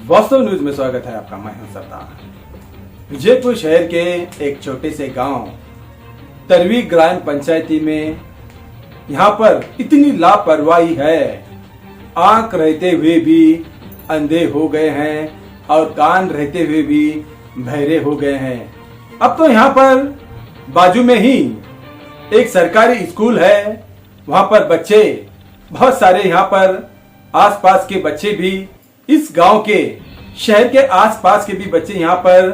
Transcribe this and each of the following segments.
वास्तव न्यूज में स्वागत है आपका। मैं हूं सरदार। विजयपुर शहर के एक छोटे से गांव तरवी ग्राम पंचायती में यहां पर इतनी लापरवाही है, आंख रहते हुए भी अंधे हो गए हैं और कान रहते हुए भी बहरे हो गए हैं। अब तो यहां पर बाजू में ही एक सरकारी स्कूल है, वहां पर बच्चे बहुत सारे, यहां पर आसपास के बच्चे भी, इस गांव के शहर के आसपास के भी बच्चे यहां पर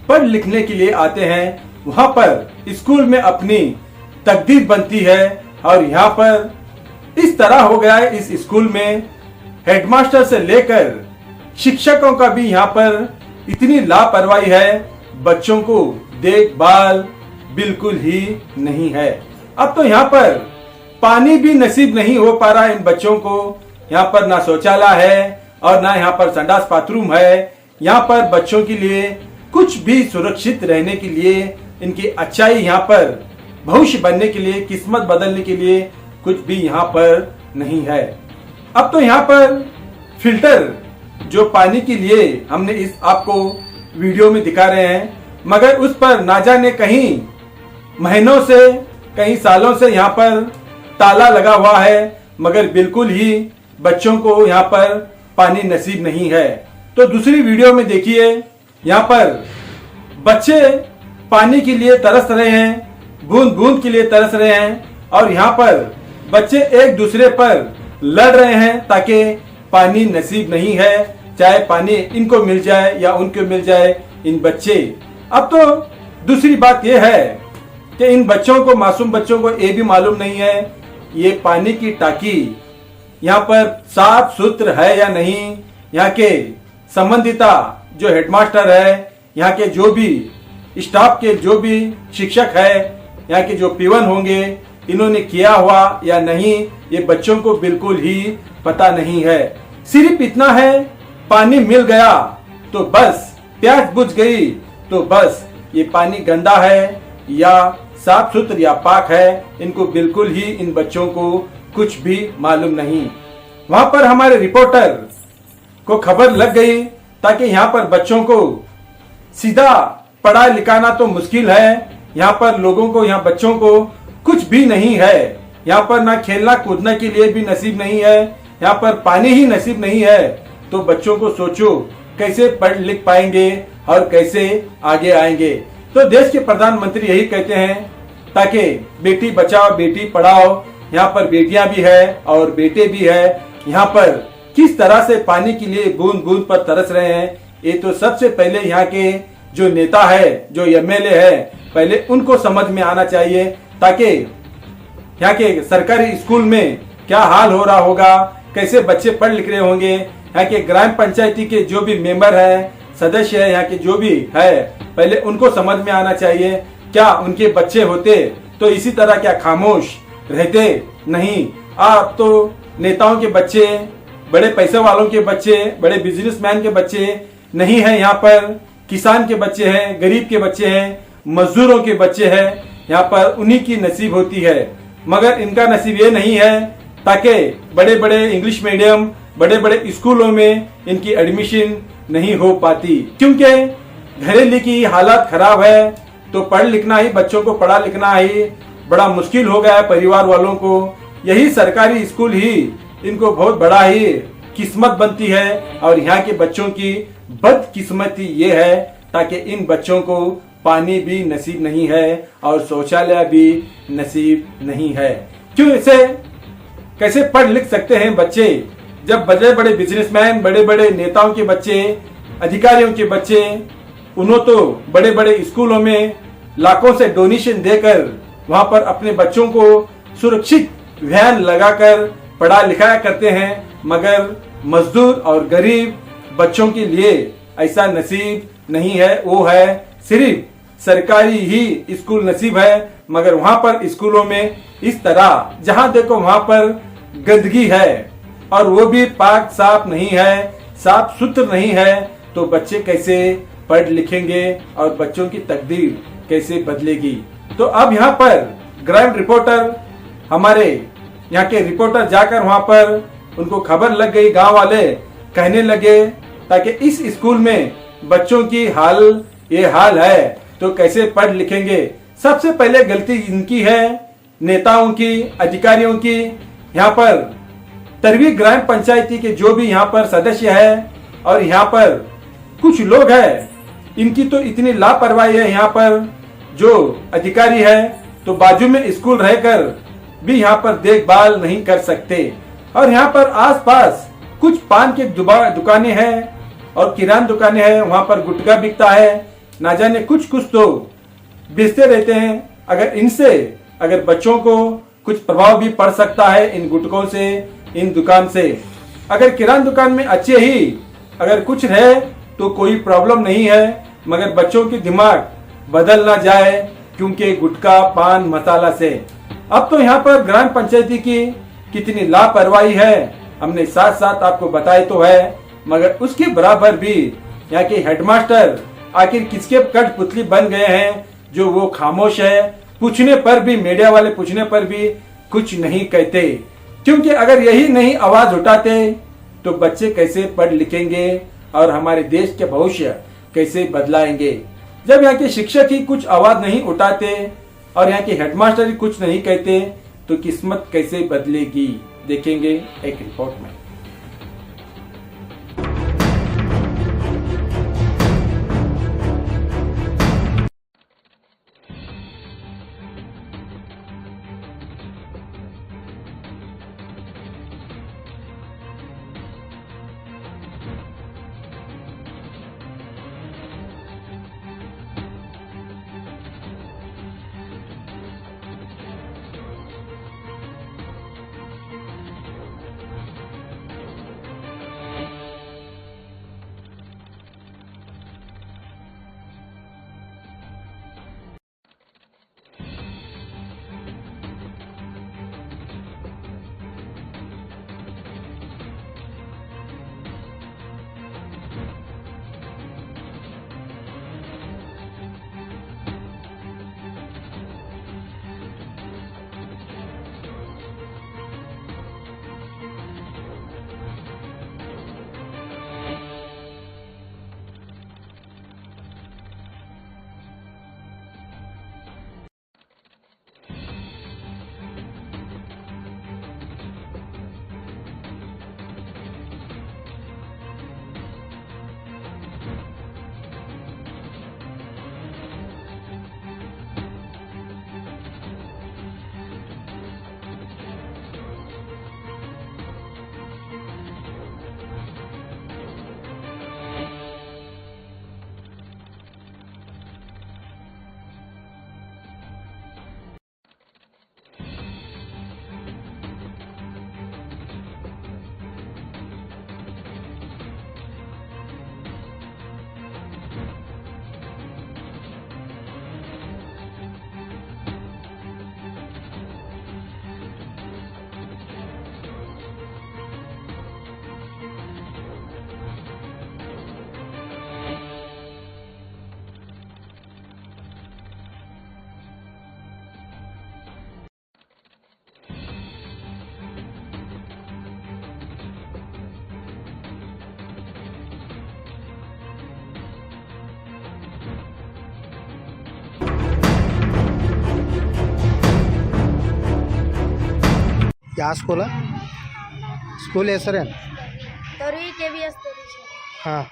पढ़ लिखने के लिए आते हैं। वहां पर स्कूल में अपनी तकदीर बनती है और यहां पर इस तरह हो गया है, इस स्कूल में हेडमास्टर से लेकर शिक्षकों का भी यहां पर इतनी लापरवाही है, बच्चों को देखभाल बिल्कुल ही नहीं है। अब तो यहाँ पर पानी भी नसीब नहीं हो पा रहा है इन बच्चों को। यहाँ पर ना शौचालय है और ना यहाँ पर संडास बाथरूम है। यहाँ पर बच्चों के लिए कुछ भी सुरक्षित रहने के लिए, इनकी अच्छाई यहाँ पर भविष्य बनने के लिए, किस्मत बदलने के लिए कुछ भी यहाँ पर नहीं है। अब तो यहाँ पर फिल्टर जो पानी के लिए हमने इस आपको वीडियो में दिखा रहे हैं, मगर उस पर ना जाने कहीं महीनों से, कई सालों से यहाँ पर ताला लगा हुआ है, मगर बिल्कुल ही बच्चों को यहाँ पर पानी नसीब नहीं है। तो दूसरी वीडियो में देखिए, यहाँ पर बच्चे पानी के लिए तरस रहे हैं, बूंद बूंद के लिए तरस रहे हैं और यहाँ पर बच्चे एक दूसरे पर लड़ रहे हैं ताकि पानी नसीब नहीं है, चाहे पानी इनको मिल जाए या उनको मिल जाए, इन बच्चे। अब तो दूसरी बात यह है कि इन बच्चों को, मासूम बच्चों को ये भी मालूम नहीं है ये पानी की टाकी यहाँ पर साफ सुथरा है या नहीं। यहाँ के संबंधिता जो हेडमास्टर है, यहाँ के जो भी स्टाफ के जो भी शिक्षक है, यहाँ के जो पीवन होंगे, इन्होंने किया हुआ या नहीं, ये बच्चों को बिल्कुल ही पता नहीं है। सिर्फ इतना है, पानी मिल गया तो बस, प्यास बुझ गई तो बस, ये पानी गंदा है या साफ सुथरा या पाक है, इनको बिल्कुल ही, इन बच्चों को कुछ भी मालूम नहीं। वहां पर हमारे रिपोर्टर को खबर लग गई ताकि यहाँ पर बच्चों को सीधा पढ़ा लिखाना तो मुश्किल है। यहाँ पर लोगों को, यहाँ बच्चों को कुछ भी नहीं है। यहाँ पर ना खेलना कूदने के लिए भी नसीब नहीं है, यहाँ पर पानी ही नसीब नहीं है। तो बच्चों को सोचो कैसे पढ़ लिख पाएंगे और कैसे आगे आएंगे। तो देश के प्रधानमंत्री यही कहते हैं ताकि बेटी बचाओ बेटी पढ़ाओ। यहाँ पर बेटियां भी है और बेटे भी है। यहाँ पर किस तरह से पानी के लिए बूंद बूंद पर तरस रहे हैं, ये तो सबसे पहले यहाँ के जो नेता है, जो एमएलए है, पहले उनको समझ में आना चाहिए ताकि यहाँ के सरकारी स्कूल में क्या हाल हो रहा होगा, कैसे बच्चे पढ़ लिख रहे होंगे। यहाँ के ग्राम पंचायती के जो भी मेंबर है, सदस्य है, यहाँ के जो भी है, पहले उनको समझ में आना चाहिए। क्या उनके बच्चे होते तो इसी तरह क्या खामोश रहते? नहीं। आप तो नेताओं के बच्चे, बड़े पैसे वालों के बच्चे, बड़े बिजनेसमैन के बच्चे नहीं है, यहाँ पर किसान के बच्चे हैं, गरीब के बच्चे हैं, मजदूरों के बच्चे हैं। यहाँ पर उन्हीं की नसीब होती है, मगर इनका नसीब ये नहीं है ताकि बड़े बड़े इंग्लिश मीडियम, बड़े बड़े स्कूलों में इनकी एडमिशन नहीं हो पाती, क्योंकि घरेलू की हालत खराब है। तो पढ़ लिखना ही, बच्चों को पढ़ा लिखना ही बड़ा मुश्किल हो गया है परिवार वालों को। यही सरकारी स्कूल ही इनको बहुत बड़ा ही किस्मत बनती है और यहाँ के बच्चों की बदकिस्मती ये है ताकि इन बच्चों को पानी भी नसीब नहीं है और शौचालय भी नसीब नहीं है। क्यों इसे कैसे पढ़ लिख सकते हैं बच्चे, जब बड़े बड़े बिजनेसमैन, बड़े बड़े नेताओं के बच्चे, अधिकारियों के बच्चे, उन्होंने तो बड़े बड़े स्कूलों में लाखों से डोनेशन देकर वहां पर अपने बच्चों को सुरक्षित वैन लगाकर पढ़ा लिखाया करते हैं, मगर मजदूर और गरीब बच्चों के लिए ऐसा नसीब नहीं है। वो है सिर्फ सरकारी ही स्कूल नसीब है, मगर वहां पर स्कूलों में इस तरह जहां देखो वहां पर गंदगी है और वो भी पाक साफ नहीं है, साफ सुथरा नहीं है। तो बच्चे कैसे पढ़ लिखेंगे और बच्चों की तकदीर कैसे बदलेगी। तो अब यहाँ पर ग्राम रिपोर्टर, हमारे यहाँ के रिपोर्टर जाकर वहां पर उनको खबर लग गई, गांव वाले कहने लगे ताकि इस स्कूल में बच्चों की ये हाल है तो कैसे पढ़ लिखेंगे। सबसे पहले गलती इनकी है, नेताओं की, अधिकारियों की। यहाँ पर तरवी ग्राम पंचायती के जो भी यहाँ पर सदस्य है और यहाँ पर कुछ लोग हैं, इनकी तो इतनी लापरवाही है। यहाँ पर जो अधिकारी है तो बाजू में स्कूल रहकर भी यहाँ पर देखभाल नहीं कर सकते। और यहाँ पर आसपास कुछ पान के दुकानें हैं और किराना दुकानें हैं, वहां पर गुटखा बिकता है, ना जाने कुछ तो बेचते रहते हैं। अगर बच्चों को कुछ प्रभाव भी पड़ सकता है इन गुटकों से, इन दुकान से। अगर किराना दुकान में अच्छे ही अगर कुछ रहे तो कोई प्रॉब्लम नहीं है, मगर बच्चों की दिमाग बदल ना जाए क्योंकि गुटखा पान मसाला से। अब तो यहाँ पर ग्राम पंचायती की कितनी लापरवाही है हमने साथ साथ आपको बताए तो है, मगर उसके बराबर भी यहाँ के हेडमास्टर आखिर किसके कठपुतली बन गए हैं जो वो खामोश है। पूछने पर भी, मीडिया वाले पूछने पर भी कुछ नहीं कहते, क्योंकि अगर यही नहीं आवाज उठाते तो बच्चे कैसे पढ़ लिखेंगे और हमारे देश के भविष्य कैसे बदलाएंगे। जब यहाँ के शिक्षक ही कुछ आवाज नहीं उठाते और यहाँ के हेडमास्टर ही कुछ नहीं कहते तो किस्मत कैसे बदलेगी, देखेंगे एक रिपोर्ट में। ಯಾವ ಸ್ಕೂಲ್ ಹೆಸರೇನು? ತರುವಿ KVS ಹಾಂ.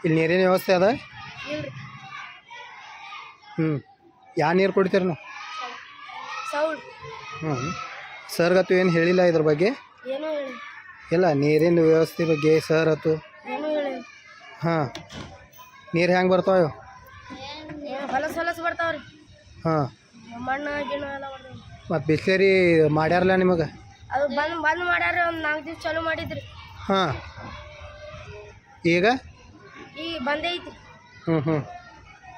ಇಲ್ಲಿ ನೀರಿನ ವ್ಯವಸ್ಥೆ ಅದ? ಇಲ್ರಿ. ಯಾವ ನೀರು ಕುಡಿತೀರಿ ನೀವು? ಸೌಳ್. ಸರ್ಗೆ ಆತು ಏನು ಹೇಳಿಲ್ಲ ಇದ್ರ ಬಗ್ಗೆ? ಏನೂ ಹೇಳಿ ಇಲ್ಲ, ನೀರಿನ ವ್ಯವಸ್ಥೆ ಬಗ್ಗೆ ಸರ್ ಆತು ಏನೂ ಹೇಳಿ. ಹಾಂ. ನೀರು ಹೆಂಗೆ ಬರ್ತಾವೆ? ಹೊಲಸು ಬರ್ತಾವ್ರಿ. ಹಾಂ. ಮಣ್ಣು ಗಿಣ್ಣು ಎಲ್ಲ ಬರ್ತಾವೆ. ಮತ್ತು ಬಿಸ್ಲೇರಿ ಮಾಡ್ಯಾರಲ್ಲ ನಿಮಗೆ? ಅದು ಬಂದ್ ಮಾಡ್ಯಾರ, ಒಂದು 4 ದಿವ್ಸ ಚಾಲೂ ಮಾಡಿದ್ರಿ. ಹಾಂ. ಈಗ ಬಂದೇ ಐತಿ.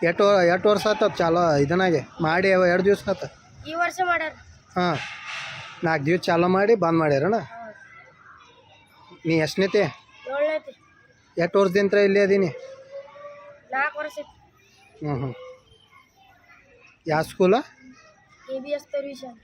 ಎಷ್ಟು ವರ್ಷ ಆತ ಚಾಲೋ ಇದನ್ನಾಗೆ ಮಾಡಿ? 2 ದಿವಸ ಆತ ಈ ವರ್ಷ ಮಾಡ್ಯಾರ. ಹಾಂ. 4 ದಿವಸ ಚಾಲೋ ಮಾಡಿ ಬಂದ್ ಮಾಡ್ಯಾರಣ್ಣ. ನೀ ಎಷ್ಟನೇತಿ? 7ನೇತಿ. ಎಷ್ಟು ವರ್ಷದಿಂದ ಇಲ್ಲೇ ಅದೀನಿ? 4 ವರ್ಷ ಐತಿ. ಯಾವ ಸ್ಕೂಲ? KVS ತರುವಿ ಶಾಲೆ.